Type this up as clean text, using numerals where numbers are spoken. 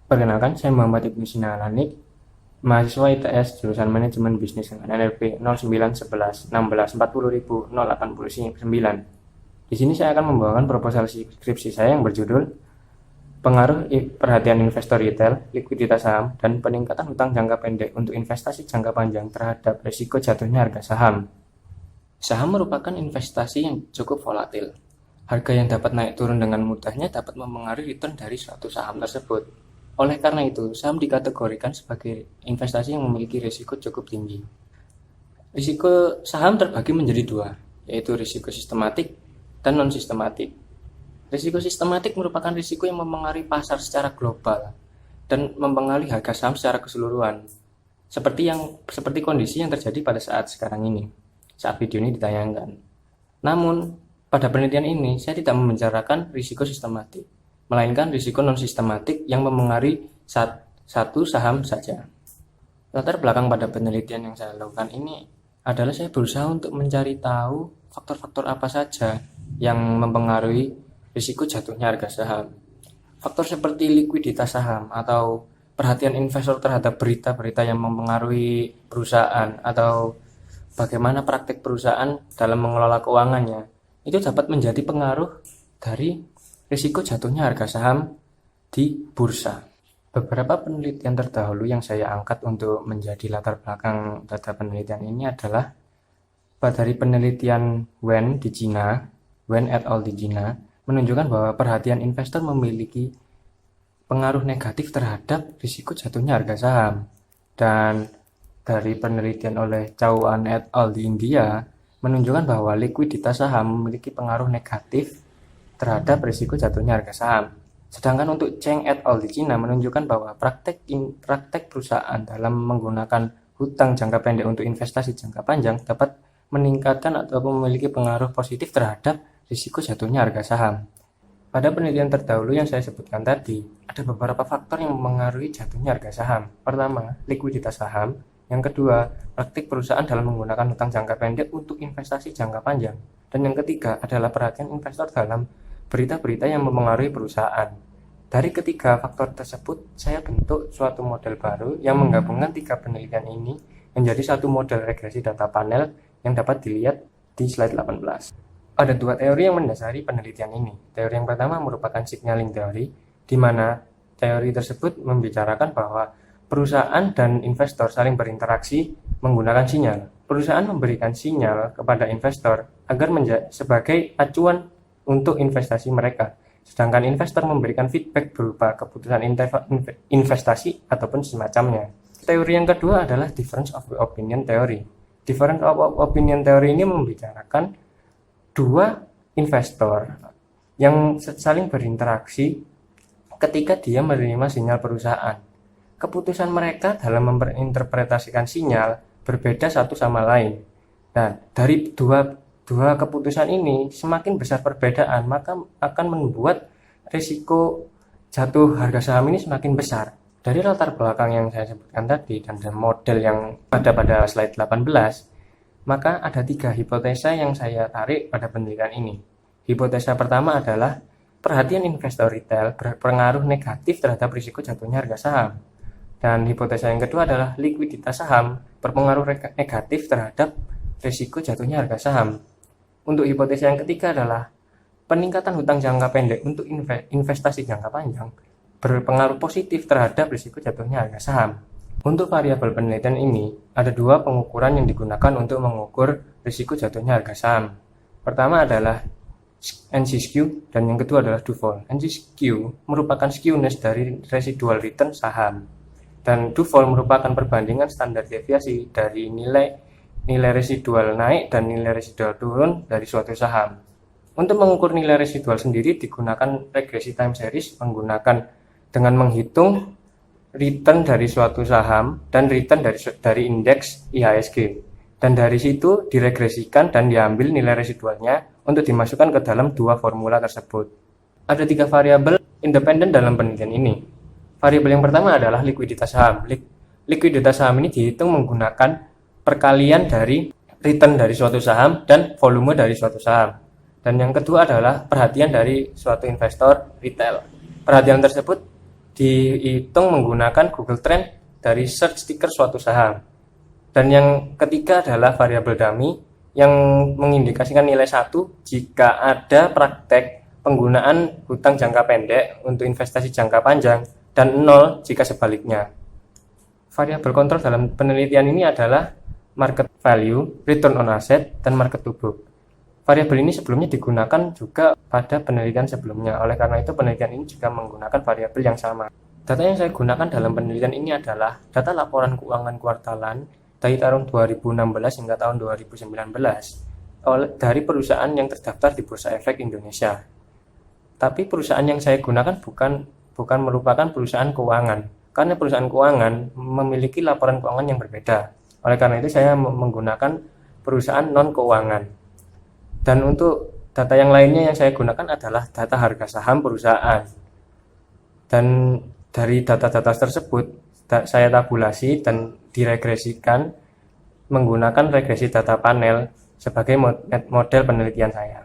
Perkenalkan, saya Muhammad Ibnu Sinalanik, mahasiswa ITS jurusan Manajemen Bisnis dengan NRP 0911 Di sini saya akan membawakan proposal skripsi saya yang berjudul Pengaruh Perhatian Investor Retail, Likuiditas Saham, dan Peningkatan Hutang Jangka Pendek untuk Investasi Jangka Panjang terhadap Risiko Jatuhnya Harga Saham. Saham merupakan investasi yang cukup volatil. Harga yang dapat naik turun dengan mudahnya dapat mempengaruhi return dari suatu saham tersebut. Oleh karena itu, saham dikategorikan sebagai investasi yang memiliki risiko cukup tinggi. Risiko saham terbagi menjadi dua, yaitu risiko sistematik dan non-sistematik. Risiko sistematik merupakan risiko yang mempengaruhi pasar secara global dan mempengaruhi harga saham secara keseluruhan. Seperti kondisi yang terjadi pada saat sekarang ini, saat video ini ditayangkan. Namun, pada penelitian ini saya tidak membicarakan risiko sistematik, melainkan risiko non-sistematik yang mempengaruhi satu saham saja. Latar belakang pada penelitian yang saya lakukan ini adalah saya berusaha untuk mencari tahu faktor-faktor apa saja yang mempengaruhi risiko jatuhnya harga saham. Faktor seperti likuiditas saham atau perhatian investor terhadap berita-berita yang mempengaruhi perusahaan atau bagaimana praktik perusahaan dalam mengelola keuangannya, itu dapat menjadi pengaruh dari risiko jatuhnya harga saham di bursa. Beberapa penelitian terdahulu yang saya angkat untuk menjadi latar belakang data penelitian ini adalah dari penelitian Wen di Cina, Wen et al. Di Cina, menunjukkan bahwa perhatian investor memiliki pengaruh negatif terhadap risiko jatuhnya harga saham. Dan dari penelitian oleh Chauhan et al. Di India, menunjukkan bahwa likuiditas saham memiliki pengaruh negatif terhadap risiko jatuhnya harga saham. Sedangkan untuk Cheng et al. Di Cina menunjukkan bahwa praktek perusahaan dalam menggunakan hutang jangka pendek untuk investasi jangka panjang dapat meningkatkan atau memiliki pengaruh positif terhadap risiko jatuhnya harga saham. Pada penelitian terdahulu yang saya sebutkan tadi, ada beberapa faktor yang mempengaruhi jatuhnya harga saham. Pertama, likuiditas saham. Yang kedua, praktik perusahaan dalam menggunakan hutang jangka pendek untuk investasi jangka panjang. Dan yang ketiga adalah perhatian investor dalam berita-berita yang mempengaruhi perusahaan. Dari ketiga faktor tersebut, saya bentuk suatu model baru yang menggabungkan tiga penelitian ini menjadi satu model regresi data panel yang dapat dilihat di slide 18. Ada dua teori yang mendasari penelitian ini. Teori yang pertama merupakan signaling teori, di mana teori tersebut membicarakan bahwa perusahaan dan investor saling berinteraksi menggunakan sinyal. Perusahaan memberikan sinyal kepada investor agar sebagai acuan untuk investasi mereka, sedangkan investor memberikan feedback berupa keputusan investasi ataupun semacamnya. Teori yang kedua adalah difference of opinion theory. Difference of opinion theory ini membicarakan dua investor yang saling berinteraksi ketika dia menerima sinyal perusahaan. Keputusan mereka dalam menginterpretasikan sinyal berbeda satu sama lain. Nah, dari dua keputusan ini semakin besar perbedaan, maka akan membuat risiko jatuh harga saham ini semakin besar. Dari latar belakang yang saya sebutkan tadi dan model yang ada pada slide 18, maka ada tiga hipotesa yang saya tarik pada penelitian ini. Hipotesa pertama adalah perhatian investor retail berpengaruh negatif terhadap risiko jatuhnya harga saham. Dan hipotesa yang kedua adalah likuiditas saham berpengaruh negatif terhadap risiko jatuhnya harga saham. Untuk hipotesa yang ketiga adalah peningkatan hutang jangka pendek untuk investasi jangka panjang berpengaruh positif terhadap risiko jatuhnya harga saham. Untuk variabel penelitian ini, ada dua pengukuran yang digunakan untuk mengukur risiko jatuhnya harga saham. Pertama adalah NC-skew dan yang kedua adalah Duval. NC-skew merupakan skewness dari residual return saham, dan Duval merupakan perbandingan standar deviasi dari nilai residual naik dan nilai residual turun dari suatu saham. Untuk mengukur nilai residual sendiri digunakan regresi time series dengan menghitung return dari suatu saham dan return dari indeks IHSG, dan dari situ diregresikan dan diambil nilai residualnya untuk dimasukkan ke dalam dua formula tersebut. Ada tiga variabel independen dalam penelitian ini. Variabel yang pertama adalah likuiditas saham. Likuiditas saham ini dihitung menggunakan perkalian dari return dari suatu saham dan volume dari suatu saham. Dan yang kedua adalah perhatian dari suatu investor retail. Perhatian tersebut dihitung menggunakan Google Trend dari search ticker suatu saham. Dan yang ketiga adalah variabel dummy yang mengindikasikan nilai 1 jika ada praktek penggunaan hutang jangka pendek untuk investasi jangka panjang dan 0 jika sebaliknya. Variabel kontrol dalam penelitian ini adalah market value, return on asset, dan market to book. Variabel ini sebelumnya digunakan juga pada penelitian sebelumnya, oleh karena itu penelitian ini juga menggunakan variabel yang sama. Data yang saya gunakan dalam penelitian ini adalah data laporan keuangan kuartalan dari tahun 2016 hingga tahun 2019 dari perusahaan yang terdaftar di Bursa Efek Indonesia. Tapi perusahaan yang saya gunakan bukan merupakan perusahaan keuangan, karena perusahaan keuangan memiliki laporan keuangan yang berbeda. Oleh karena itu saya menggunakan perusahaan non keuangan. Dan untuk data yang lainnya yang saya gunakan adalah data harga saham perusahaan. Dan dari data-data tersebut saya tabulasi dan diregresikan menggunakan regresi data panel sebagai model penelitian saya.